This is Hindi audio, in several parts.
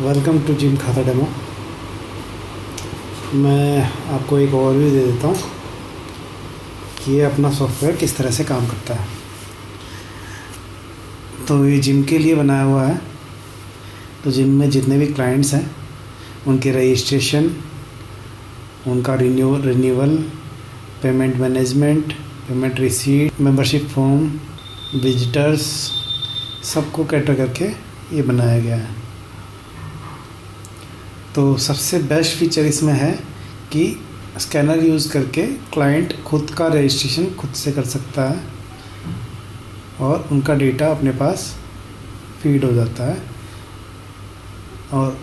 वेलकम टू जिम खाता डेमो। मैं आपको एक ओवरव्यू दे देता हूँ कि ये अपना सॉफ्टवेयर किस तरह से काम करता है। तो ये जिम के लिए बनाया हुआ है। तो जिम में जितने भी क्लाइंट्स हैं उनके रजिस्ट्रेशन, उनका renewal, payment management, payment receipt, membership form, visitors, सबको कैटर करके ये बनाया गया है। तो सबसे बेस्ट फीचर इसमें है कि स्कैनर यूज़ करके क्लाइंट खुद का रजिस्ट्रेशन खुद से कर सकता है और उनका डेटा अपने पास फीड हो जाता है। और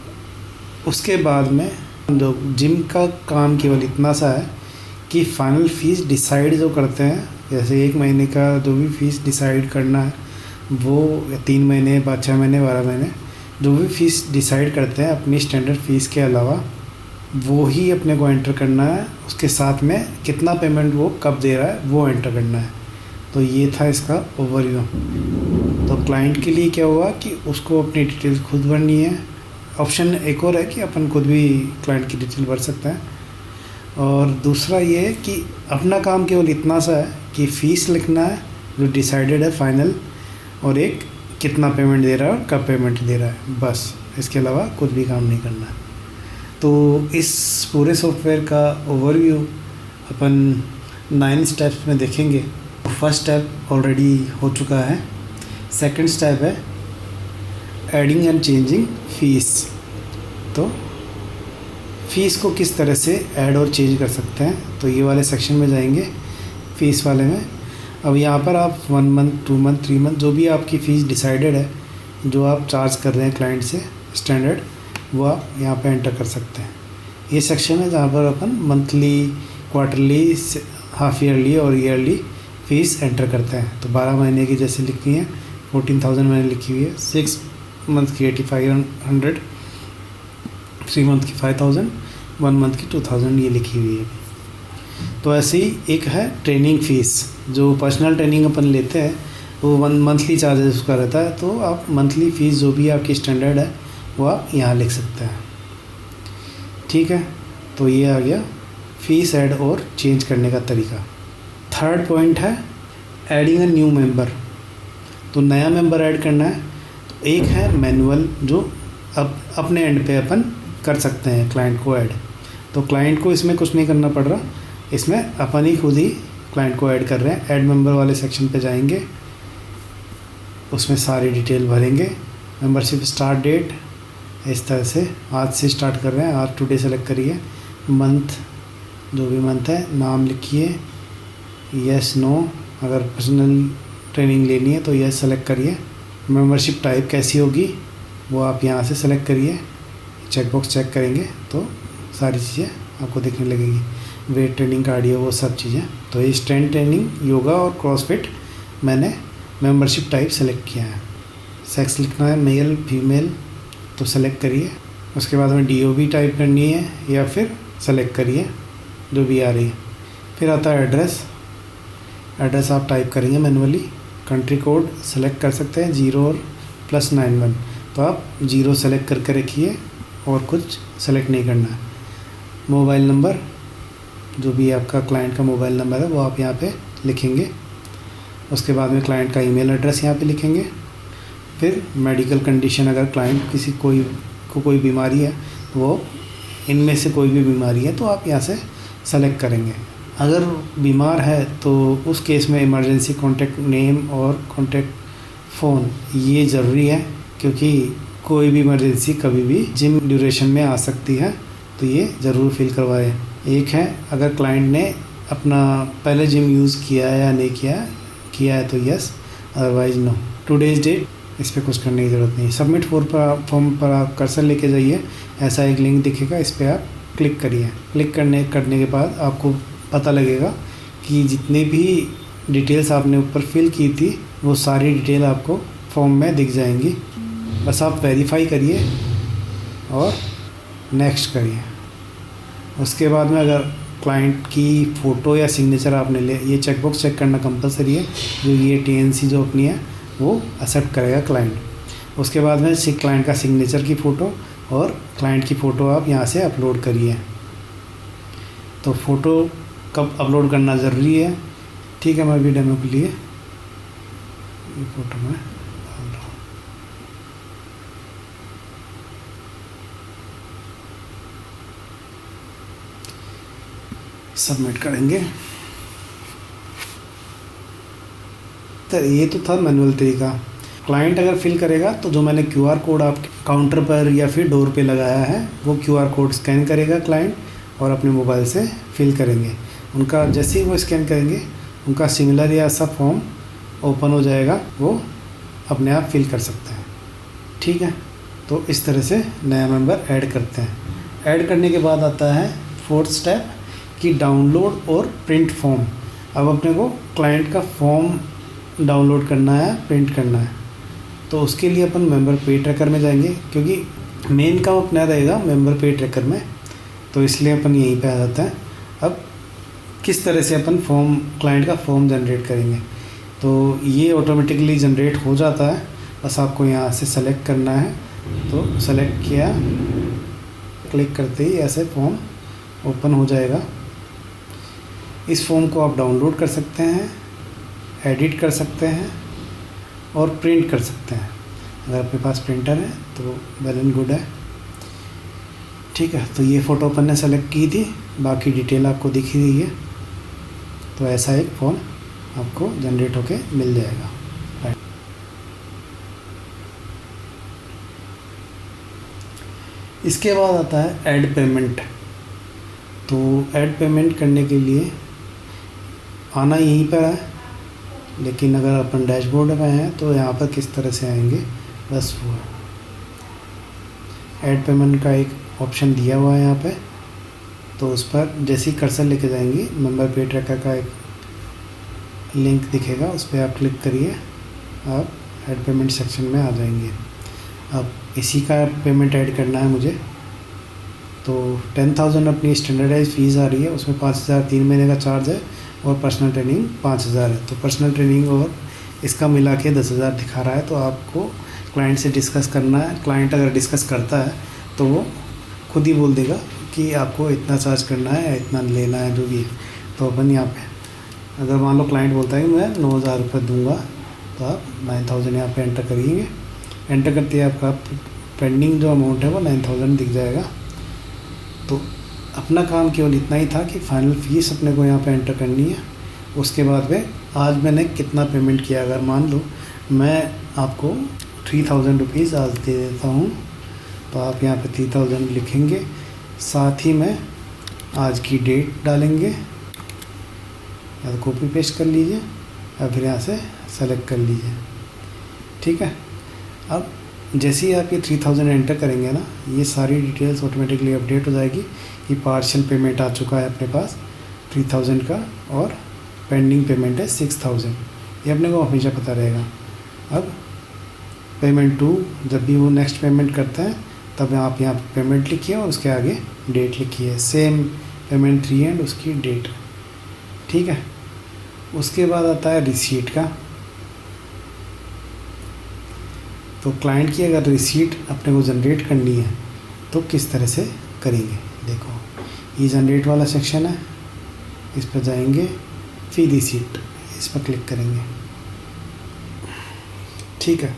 उसके बाद में जो जिम का काम केवल इतना सा है कि फ़ाइनल फ़ीस डिसाइड जो करते हैं, जैसे 1 महीने का जो भी फ़ीस डिसाइड करना है वो 3 महीने, 6 महीने, 12 महीने, जो भी फ़ीस डिसाइड करते हैं अपनी स्टैंडर्ड फ़ीस के अलावा वो ही अपने को एंटर करना है। उसके साथ में कितना पेमेंट वो कब दे रहा है वो एंटर करना है। तो ये था इसका ओवरव्यू। तो क्लाइंट के लिए क्या हुआ कि उसको अपनी डिटेल खुद भरनी है। ऑप्शन एक और है कि अपन खुद भी क्लाइंट की डिटेल भर सकते हैं। और दूसरा ये है कि अपना काम केवल इतना सा है कि फ़ीस लिखना है जो डिसाइडेड है फाइनल, और एक कितना पेमेंट दे रहा है और कब पेमेंट दे रहा है, बस। इसके अलावा कुछ भी काम नहीं करना है। तो इस पूरे सॉफ्टवेयर का ओवरव्यू अपन 9 स्टेप्स में देखेंगे। फर्स्ट स्टेप ऑलरेडी हो चुका है। सेकंड स्टेप है एडिंग एंड चेंजिंग फ़ीस। तो फ़ीस को किस तरह से ऐड और चेंज कर सकते हैं, तो ये वाले सेक्शन में जाएंगे फ़ीस वाले में। अब यहाँ पर आप 1 मंथ, 2 मंथ, 3 मंथ, जो भी आपकी फ़ीस डिसाइडेड है, जो आप चार्ज कर रहे हैं क्लाइंट से स्टैंडर्ड, वो आप यहाँ पे एंटर कर सकते हैं। ये सेक्शन है जहाँ पर अपन मंथली, क्वार्टरली, हाफ ईयरली और ईयरली फ़ीस एंटर करते हैं। तो 12 महीने की जैसे लिखी है 14,000 मैंने लिखी हुई है, 6 मंथ की 8,500, 3 मंथ की 5,000, 1 मंथ की 2,000 ये लिखी हुई है। तो ऐसे ही एक है ट्रेनिंग फ़ीस। जो पर्सनल ट्रेनिंग अपन लेते हैं वो 1 मंथली चार्जेस उसका रहता है। तो आप मंथली फ़ीस जो भी आपकी स्टैंडर्ड है वो आप यहाँ लिख सकते हैं। ठीक है, तो ये आ गया फ़ीस ऐड और चेंज करने का तरीका। थर्ड पॉइंट है एडिंग अ न्यू मेंबर। तो नया मेंबर ऐड करना है। तो एक है मैनुअल, जो अब अपने एंड पे अपन कर सकते हैं क्लाइंट को ऐड। तो क्लाइंट को इसमें कुछ नहीं करना पड़ रहा, इसमें अपन ही खुद ही क्लाइंट को ऐड कर रहे हैं। ऐड मेंबर वाले सेक्शन पे जाएंगे, उसमें सारी डिटेल भरेंगे। मेंबरशिप स्टार्ट डेट इस तरह से आज से स्टार्ट कर रहे हैं, आज टुडे सेलेक्ट करिए। मंथ, जो भी मंथ है, नाम लिखिए, यस नो, अगर पर्सनल ट्रेनिंग लेनी है तो यस सेलेक्ट करिए। मेंबरशिप टाइप कैसी होगी वो आप यहाँ से सेलेक्ट करिए। चेकबॉक्स चेक करेंगे तो सारी चीज़ें आपको दिखने लगेगी। वेट ट्रेनिंग, कार्डियो, वो सब चीज़ें। तो ये स्ट्रेंथ ट्रेनिंग, योगा और क्रॉसफिट मैंने मेंबरशिप टाइप सेलेक्ट किया है। सेक्स लिखना है मेल फीमेल, तो सेलेक्ट करिए। उसके बाद में DOB टाइप करनी है या फिर सेलेक्ट करिए जो भी आ रही है। फिर आता है एड्रेस। एड्रेस आप टाइप करेंगे मैनुअली। कंट्री कोड सेलेक्ट कर सकते हैं 0 और +91, तो आप 0 सेलेक्ट करके रखिए और कुछ सेलेक्ट नहीं करना है। मोबाइल नंबर, जो भी आपका क्लाइंट का मोबाइल नंबर है वो आप यहाँ पे लिखेंगे। उसके बाद में क्लाइंट का ईमेल एड्रेस यहाँ पे लिखेंगे। फिर मेडिकल कंडीशन, अगर क्लाइंट किसी कोई बीमारी है तो वो इनमें से कोई भी बीमारी है तो आप यहाँ से सेलेक्ट करेंगे। अगर बीमार है तो उस केस में इमरजेंसी कॉन्टैक्ट नेम और कॉन्टैक्ट फ़ोन ये ज़रूरी है, क्योंकि कोई भी इमरजेंसी कभी भी जिम ड्यूरेशन में आ सकती है, तो ये ज़रूर फिल करवाएं। एक है अगर क्लाइंट ने अपना पहले जिम यूज़ किया है या नहीं किया है तो yes, otherwise no. Today's date, इस पर कुछ करने की ज़रूरत नहीं। सबमिट फॉर्म पर आप कर्सर लेके जाइए, ऐसा एक लिंक दिखेगा, इस पर आप क्लिक करिए। क्लिक करने के बाद आपको पता लगेगा कि जितने भी डिटेल्स आपने ऊपर फिल की थी वो सारी डिटेल आपको फॉर्म में दिख जाएंगी। बस आप वेरीफाई करिए और नेक्स्ट करिए। उसके बाद में अगर क्लाइंट की फ़ोटो या सिग्नेचर आपने ले, ये चेकबॉक्स चेक करना कंपलसरी है। जो ये TNC जो अपनी है वो एक्सेप्ट करेगा क्लाइंट। उसके बाद में क्लाइंट का सिग्नेचर की फ़ोटो और क्लाइंट की फ़ोटो आप यहाँ से अपलोड करिए। तो फ़ोटो कब अपलोड करना ज़रूरी है, ठीक है। मैं अभी डेमो के लिए ये फ़ोटो में डाल रहा हूँ। सबमिट करेंगे। तो ये तो था मैनुअल तरीका। क्लाइंट अगर फिल करेगा तो जो मैंने QR कोड आपके काउंटर पर या फिर डोर पे लगाया है वो QR कोड स्कैन करेगा क्लाइंट और अपने मोबाइल से फिल करेंगे। उनका जैसे ही वो स्कैन करेंगे उनका सिमिलर या ऐसा फॉर्म ओपन हो जाएगा, वो अपने आप फिल कर सकते हैं, ठीक है। तो इस तरह से नया मेंबर ऐड करते हैं। ऐड करने के बाद आता है फोर्थ स्टेप कि डाउनलोड और प्रिंट फॉर्म। अब अपने को क्लाइंट का फॉर्म डाउनलोड करना है, प्रिंट करना है। तो उसके लिए अपन मेंबर पे ट्रैकर में जाएंगे, क्योंकि मेन काम अपना रहेगा मेंबर पे ट्रैकर में, तो इसलिए अपन यहीं पे आ जाता है। अब किस तरह से अपन फॉर्म, क्लाइंट का फॉर्म जनरेट करेंगे, तो ये ऑटोमेटिकली जनरेट हो जाता है। बस आपको यहाँ से सेलेक्ट करना है, तो सेलेक्ट किया, क्लिक करते ही ऐसे फॉर्म ओपन हो जाएगा। इस फॉर्म को आप डाउनलोड कर सकते हैं, एडिट कर सकते हैं और प्रिंट कर सकते हैं। अगर आपके पास प्रिंटर है तो वेल एंड गुड है, ठीक है। तो ये फ़ोटो अपन ने सेलेक्ट की थी, बाकी डिटेल आपको दिख ही रही है। तो ऐसा एक फॉर्म आपको जनरेट होके मिल जाएगा। इसके बाद आता है ऐड पेमेंट। तो ऐड पेमेंट करने के लिए आना यहीं पर है, लेकिन अगर अपन डैशबोर्ड में हैं तो यहाँ पर किस तरह से आएंगे, बस वो है। ऐड पेमेंट का एक ऑप्शन दिया हुआ है यहाँ पे, तो उस पर जैसे ही कर्सर लेके जाएंगे मेंबर पे ट्रैकर का एक लिंक दिखेगा, उस पर आप क्लिक करिए, आप ऐड पेमेंट सेक्शन में आ जाएंगे। अब इसी का पेमेंट ऐड करना है मुझे, तो 10,000 अपनी स्टैंडर्डाइज फ़ीस आ रही है, उसमें 5,000 3 महीने का चार्ज है और पर्सनल ट्रेनिंग 5,000 है। तो पर्सनल ट्रेनिंग और इसका मिला के 10,000 दिखा रहा है। तो आपको क्लाइंट से डिस्कस करना है। क्लाइंट अगर डिस्कस करता है तो वो खुद ही बोल देगा कि आपको इतना चार्ज करना है या इतना लेना है, जो भी है। तो अपन यहाँ पे अगर मान लो क्लाइंट बोलता है कि मैं 9,000 रुपये दूँगा, तो आप 9,000 यहाँ पे एंटर करिएंगे। एंटर करते ही आपका पेंडिंग जो अमाउंट है वो 9,000 दिख जाएगा। तो अपना काम केवल इतना ही था कि फाइनल फ़ीस अपने को यहाँ पे एंटर करनी है। उसके बाद में आज मैंने कितना पेमेंट किया, अगर मान लो मैं आपको 3,000 रुपीज़ आज दे देता हूँ, तो आप यहाँ पे 3,000 लिखेंगे, साथ ही में आज की डेट डालेंगे, या तो कॉपी पेस्ट कर लीजिए या फिर यहाँ से सेलेक्ट कर लीजिए, ठीक है। अब जैसे ही आप ये 3,000 एंटर करेंगे ना, ये सारी डिटेल्स ऑटोमेटिकली अपडेट हो जाएगी कि पार्शियल पेमेंट आ चुका है अपने पास 3,000 का और पेंडिंग पेमेंट है 6,000। ये अपने को हमेशा पता रहेगा। अब पेमेंट टू, जब भी वो नेक्स्ट पेमेंट करते हैं तब आप यहाँ पेमेंट लिखिए और उसके आगे डेट लिखिए, सेम पेमेंट 3 एंड उसकी डेट, ठीक है। उसके बाद आता है रिसीट का। तो क्लाइंट की अगर रिसीट अपने को जनरेट करनी है तो किस तरह से करेंगे, देखो ये जनरेट वाला सेक्शन है, इस पर जाएंगे, फिर रिसीट, इस पर क्लिक करेंगे, ठीक है।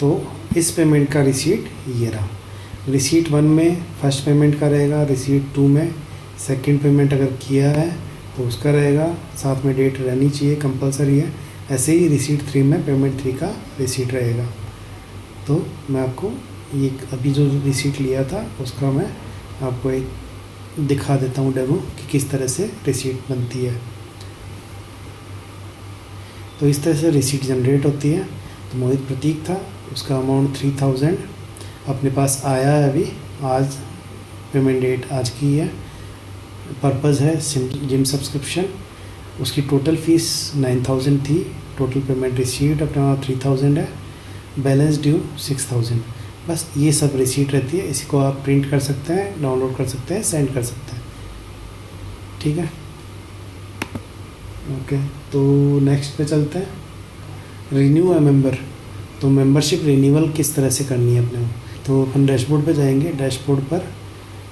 तो इस पेमेंट का रिसीट ये रहा। रिसीट 1 में फर्स्ट पेमेंट का रहेगा, रिसीट 2 में सेकंड पेमेंट अगर किया है तो उसका रहेगा, साथ में डेट रहनी चाहिए, कंपलसरी है। ऐसे ही रिसीट 3 में पेमेंट 3 का रिसीट रहेगा। तो मैं आपको ये अभी जो रिसीट लिया था उसका मैं आपको एक दिखा देता हूँ डेमो कि किस तरह से रिसीट बनती है। तो इस तरह से रिसीट जनरेट होती है। तो मोहित प्रतीक था, उसका अमाउंट 3,000 अपने पास आया है अभी, आज पेमेंट डेट आज की है। पर्पज़ है जिम सब्सक्रिप्शन। उसकी टोटल फ़ीस 9,000 थी, टोटल पेमेंट रिसीट अपने वहाँ 3,000 है, बैलेंस ड्यू 6,000। बस ये सब रिसीट रहती है। इसी को आप प्रिंट कर सकते हैं, डाउनलोड कर सकते हैं, सेंड कर सकते हैं, ठीक है। ओके, तो नेक्स्ट पे चलते हैं। Renew a member. तो मेंबरशिप रिन्यूअल किस तरह से करनी है अपने को, तो अपन डैशबोर्ड पे जाएंगे, डैशबोर्ड पर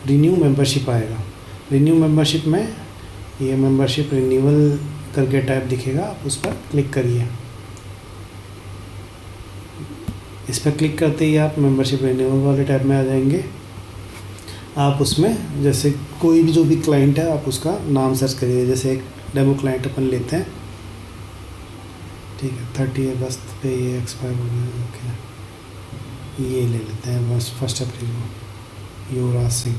रिन्यू मेंबरशिप आएगा। रिन्यू मेंबरशिप में ये मेंबरशिप रिन्यूअल करके टैब दिखेगा, आप उस पर क्लिक करिए। इस पर क्लिक करते ही आप मेंबरशिप रिन्यूअल वाले टैब में आ जाएंगे। आप उसमें जैसे कोई भी जो भी क्लाइंट है आप उसका नाम सर्च करिए। जैसे एक डेमो क्लाइंट अपन लेते हैं, ठीक है, 30 अगस्त पे ये एक्सपायर हो गया, ओके, ये ले लेते हैं बस 1 अप्रैल को, युवराज सिंह।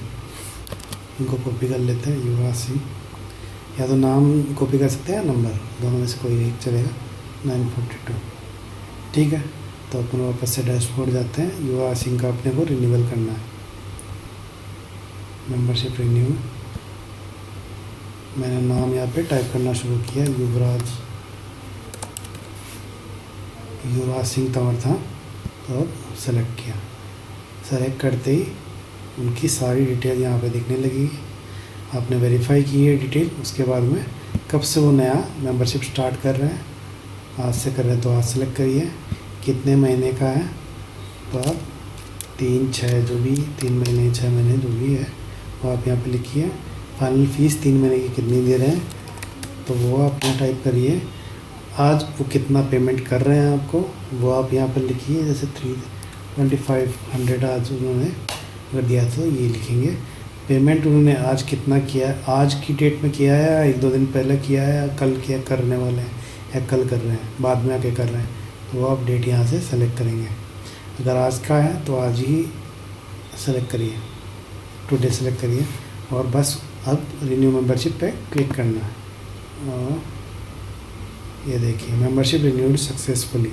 इनको कॉपी कर लेते हैं, युवराज सिंह, या तो नाम कॉपी कर सकते हैं या नंबर, दोनों में से कोई एक चलेगा, 942, ठीक है। तो अपन वापस से डैशबोर्ड जाते हैं, युवराज सिंह का अपने को रिन्यूअल करना है, मेंबरशिप रिन्यू। मैंने नाम यहाँ पे टाइप करना शुरू किया, युवराज सिंह तंवर था, तो सेलेक्ट किया। सेलेक्ट करते ही उनकी सारी डिटेल यहाँ पे दिखने लगेगी। आपने वेरीफाई की है डिटेल, उसके बाद में कब से वो नया मेंबरशिप स्टार्ट कर रहे हैं, आज से कर रहे हैं तो आज सेलेक्ट करिए। कितने महीने का है तो आप 3, 6 जो भी 3 महीने 6 महीने जो भी है वो आप यहाँ पे लिखिए। फाइनल फ़ीस 3 महीने की कितनी दे रहे हैं तो वो आप यहाँ टाइप करिए। आज वो कितना पेमेंट कर रहे हैं आपको वो आप यहाँ पर लिखिए। जैसे 32500 आज उन्होंने अगर दिया तो ये लिखेंगे। पेमेंट उन्होंने आज कितना किया है, आज की डेट में किया है, 1-2 दिन पहले किया है, या कल किया करने वाले हैं, या कल कर रहे हैं, बाद में आके कर रहे हैं, तो वो आप डेट यहाँ से सेलेक्ट करेंगे। अगर आज का है तो आज ही सेलेक्ट करिए, टुडे सेलेक्ट करिए, और बस अब रिन्यू मेंबरशिप पे क्लिक करना है। और ये देखिए मेंबरशिप रिन्यूड सक्सेसफुली,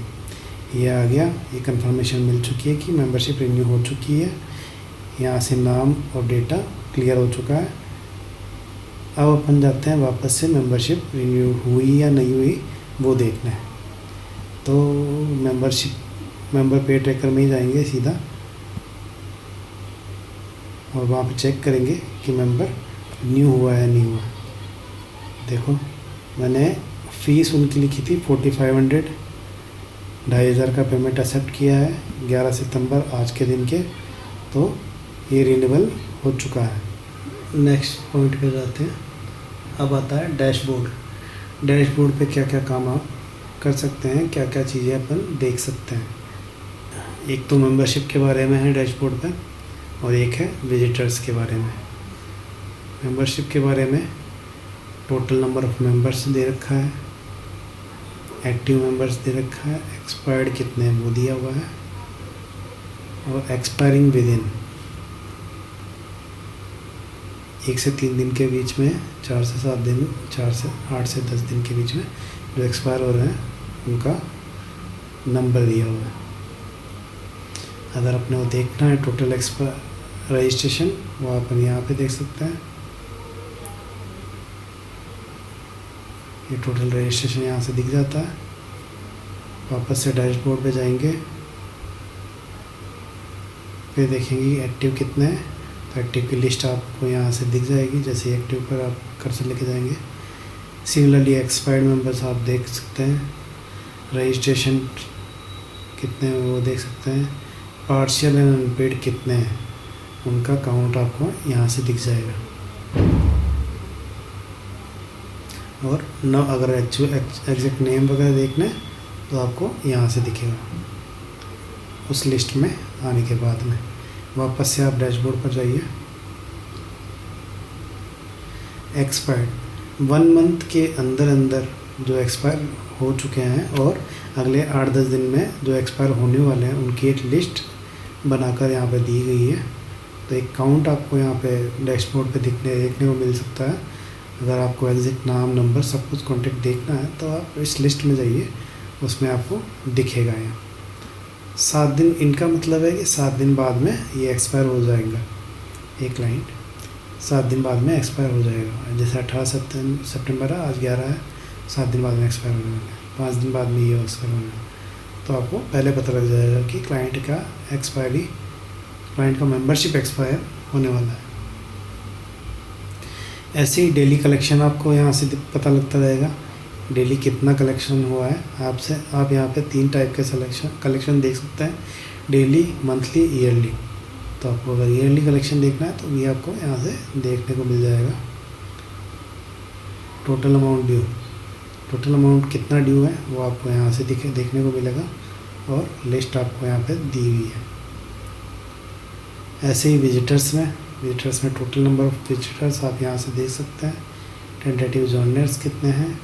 ये आ गया, ये कंफर्मेशन मिल चुकी है कि मेंबरशिप रिन्यू हो चुकी है। यहाँ से नाम और डेटा क्लियर हो चुका है। अब अपन जाते हैं वापस से मेंबरशिप रिन्यू हुई या नहीं हुई वो देखना है। तो मेंबर पे ट्रैकर में ही जाएंगे सीधा, और वहाँ पे चेक करेंगे कि मेंबर न्यू हुआ है या नहीं हुआ। देखो मैंने फ़ीस उनकी लिखी थी 4500, 2500 का पेमेंट एक्सेप्ट किया है 11 सितंबर आज के दिन के, तो ये रिन्यूअल हो चुका है। नेक्स्ट पॉइंट पे जाते हैं। अब आता है डैशबोर्ड। डैशबोर्ड पे क्या क्या काम आप कर सकते हैं, क्या क्या चीज़ें अपन देख सकते हैं। एक तो मेंबरशिप के बारे में है डैशबोर्ड पे, और एक है विजिटर्स के बारे में। मेंबरशिप के बारे में टोटल नंबर ऑफ़ मेंबर्स दे रखा है, एक्टिव मेंबर्स दे रखा है, एक्सपायर्ड कितने हैं वो दिया हुआ है, और एक्सपायरिंग विद इन 1 से 3 दिन के बीच में, 4 से 7 दिन, 4 से 8 से 10 दिन के बीच में जो एक्सपायर हो रहे हैं उनका नंबर दिया हुआ है। अगर अपने को देखना है टोटल एक्सपायर रजिस्ट्रेशन, वो अपन यहाँ पे देख सकते हैं। ये टोटल रजिस्ट्रेशन यहाँ से दिख जाता है। वापस से डैशबोर्ड पे जाएंगे, फिर देखेंगे एक्टिव कितने हैं, तो एक्टिव की लिस्ट आपको यहाँ से दिख जाएगी। जैसे एक्टिव पर आप कर्सर लेके जाएंगे, सिमिलरली एक्सपायर्ड मेंबर्स आप देख सकते हैं, रजिस्ट्रेशन कितने हैं वो देख सकते हैं, पार्शियल एंड अनपेड कितने हैं उनका काउंट आपको यहाँ से दिख जाएगा। और न अगर एग्जैक्ट नेम वगैरह देखना है तो आपको यहाँ से दिखेगा उस लिस्ट में आने के बाद में। वापस से आप डैशबोर्ड पर जाइए। एक्सपायर्ड 1 मंथ के अंदर अंदर जो एक्सपायर हो चुके हैं और अगले 8-10 दिन में जो एक्सपायर होने वाले हैं उनकी एक लिस्ट बनाकर यहाँ पे दी गई है। तो एक काउंट आपको यहाँ पे डैशबोर्ड पे देखने को मिल सकता है। अगर आपको एग्जैक्ट नाम, नंबर, सब कुछ कॉन्टेक्ट देखना है तो आप इस लिस्ट में जाइए, उसमें आपको दिखेगा। यहाँ 7 दिन, इनका मतलब है कि 7 दिन बाद में ये एक्सपायर हो जाएगा। एक क्लाइंट 7 दिन बाद में एक्सपायर हो जाएगा। जैसे 18 सितंबर है, आज 11 है, 7 दिन बाद में एक्सपायर होने वाला है, 5 दिन बाद में ये एक्सपायर होने वाला है। तो आपको पहले पता लग जाएगा कि क्लाइंट का मेंबरशिप एक्सपायर होने वाला है। ऐसे ही डेली कलेक्शन आपको यहाँ से पता लगता रहेगा, डेली कितना कलेक्शन हुआ है आपसे। आप यहाँ पे 3 टाइप के कलेक्शन देख सकते हैं, डेली, मंथली, ईयरली। तो आपको अगर ईयरली कलेक्शन देखना है तो ये आपको यहाँ से देखने को मिल जाएगा। Total amount due, total amount कितना ड्यू है वो आपको यहाँ से देखने को मिलेगा और लिस्ट आपको यहाँ पे दी हुई है। ऐसे ही विजिटर्स में टोटल नंबर ऑफ़ विजिटर्स आप यहाँ से देख सकते हैं। टेंटेटिव जॉइनर्स कितने हैं,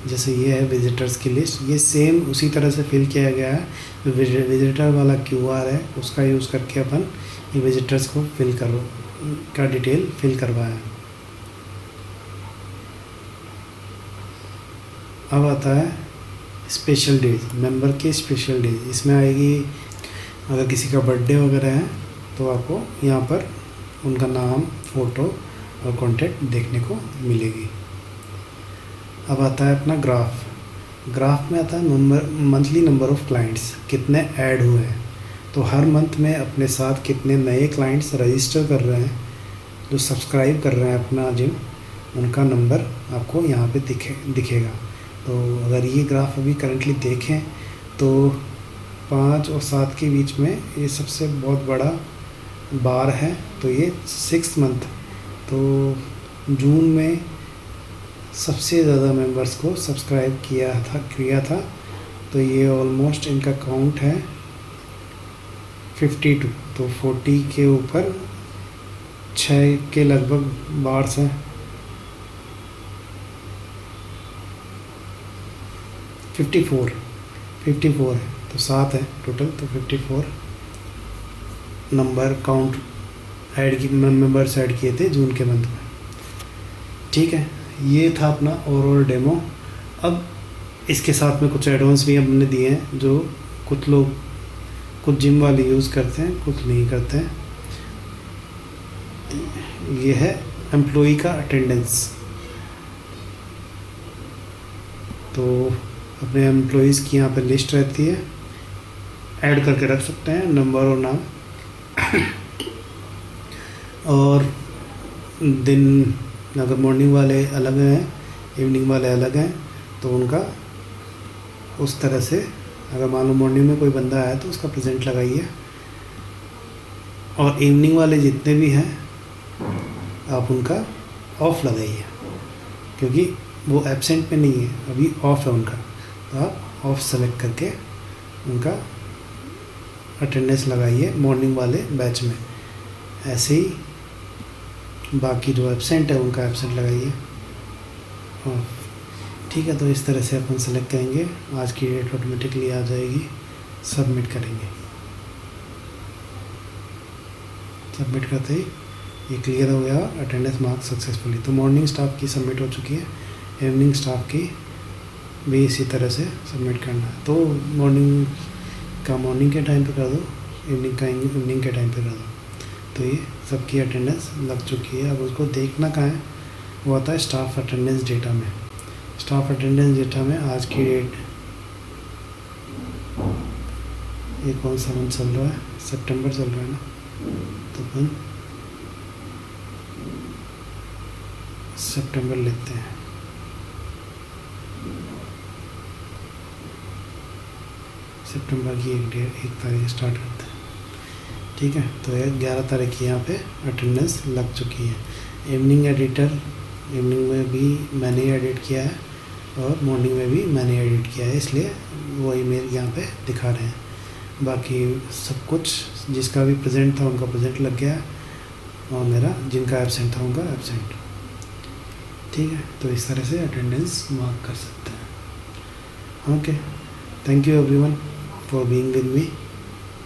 जैसे ये है विजिटर्स की लिस्ट, ये सेम उसी तरह से फिल किया गया है। विजिटर वाला QR है उसका यूज़ करके अपन ये विजिटर्स को का डिटेल फिल करवाया। अब आता है स्पेशल डेज, मेंबर के स्पेशल डेज। इसमें आएगी अगर किसी का बर्थडे वगैरह है तो आपको यहाँ पर उनका नाम, फ़ोटो और कॉन्टैक्ट देखने को मिलेगी। अब आता है अपना ग्राफ में आता है मंथली नंबर ऑफ़ क्लाइंट्स, कितने ऐड हुए हैं। तो हर मंथ में अपने साथ कितने नए क्लाइंट्स रजिस्टर कर रहे हैं, जो सब्सक्राइब कर रहे हैं अपना जिम, उनका नंबर आपको यहाँ पे दिखेगा। तो अगर ये ग्राफ अभी करंटली देखें तो 5 और 7 के बीच में ये सबसे बहुत बड़ा बार है। तो ये 6 मंथ, तो जून में सबसे ज़्यादा मेंबर्स को सब्सक्राइब किया था। तो ये ऑलमोस्ट इनका काउंट है 52, तो 40 के ऊपर 6 के लगभग बार्स हैं। 54 है, तो 7 है टोटल, तो 54 नंबर काउंट मेंबर्स ऐड किए थे जून के मंथ में। ठीक है, ये था अपना ओवरऑल डेमो। अब इसके साथ में कुछ एडवांस भी हमने दिए हैं जो कुछ जिम वाले यूज़ करते हैं, कुछ नहीं करते हैं। ये है एम्प्लॉई का अटेंडेंस। तो अपने एम्प्लॉइज़ की यहाँ पे लिस्ट रहती है, ऐड करके रख सकते हैं नंबर और नाम। और दिन अगर मॉर्निंग वाले अलग हैं, इवनिंग वाले अलग हैं, तो उनका उस तरह से, अगर मान लो मॉर्निंग में कोई बंदा आया तो उसका प्रेजेंट लगाइए, और इवनिंग वाले जितने भी हैं आप उनका ऑफ लगाइए, क्योंकि वो एब्सेंट में नहीं है, अभी ऑफ है उनका। तो आप ऑफ सेलेक्ट करके उनका अटेंडेंस लगाइए मॉर्निंग वाले बैच में। ऐसे ही बाकी जो एब्सेंट है उनका एब्सेंट लगाइए। ठीक है, तो इस तरह से अपन सेलेक्ट करेंगे। आज की डेट ऑटोमेटिकली आ जाएगी, सबमिट करेंगे। सबमिट करते ही ये क्लियर हो गया, अटेंडेंस मार्क सक्सेसफुली। तो मॉर्निंग स्टाफ की सबमिट हो चुकी है, इवनिंग स्टाफ की भी इसी तरह से सबमिट करना है। तो मॉर्निंग का मॉर्निंग के टाइम पे कर दो, इवनिंग का इवनिंग के टाइम पे कर दो। तो ये सबकी अटेंडेंस लग चुकी है। अब उसको देखना कहाँ है, वो आता है स्टाफ अटेंडेंस डेटा में। स्टाफ अटेंडेंस डेटा में आज की डेट, ये कौन सा मंथ चल रहा है, सितंबर चल रहा है ना, तो अपन सितंबर लेते हैं। सितंबर की 1 तारीख स्टार्ट करते हैं। ठीक है, तो 11 तारीख की यहाँ पे अटेंडेंस लग चुकी है। इवनिंग एडिटर, इवनिंग में भी मैंने एडिट किया है और मॉर्निंग में भी मैंने एडिट किया है, इसलिए वो ईमेल यहाँ पे दिखा रहे हैं। बाकी सब कुछ जिसका भी प्रेजेंट था उनका प्रेजेंट लग गया है, और मेरा जिनका एब्सेंट था उनका एब्सेंट। ठीक है, तो इस तरह से अटेंडेंस मार्क कर सकते हैं। Okay, thank you everyone for being with me.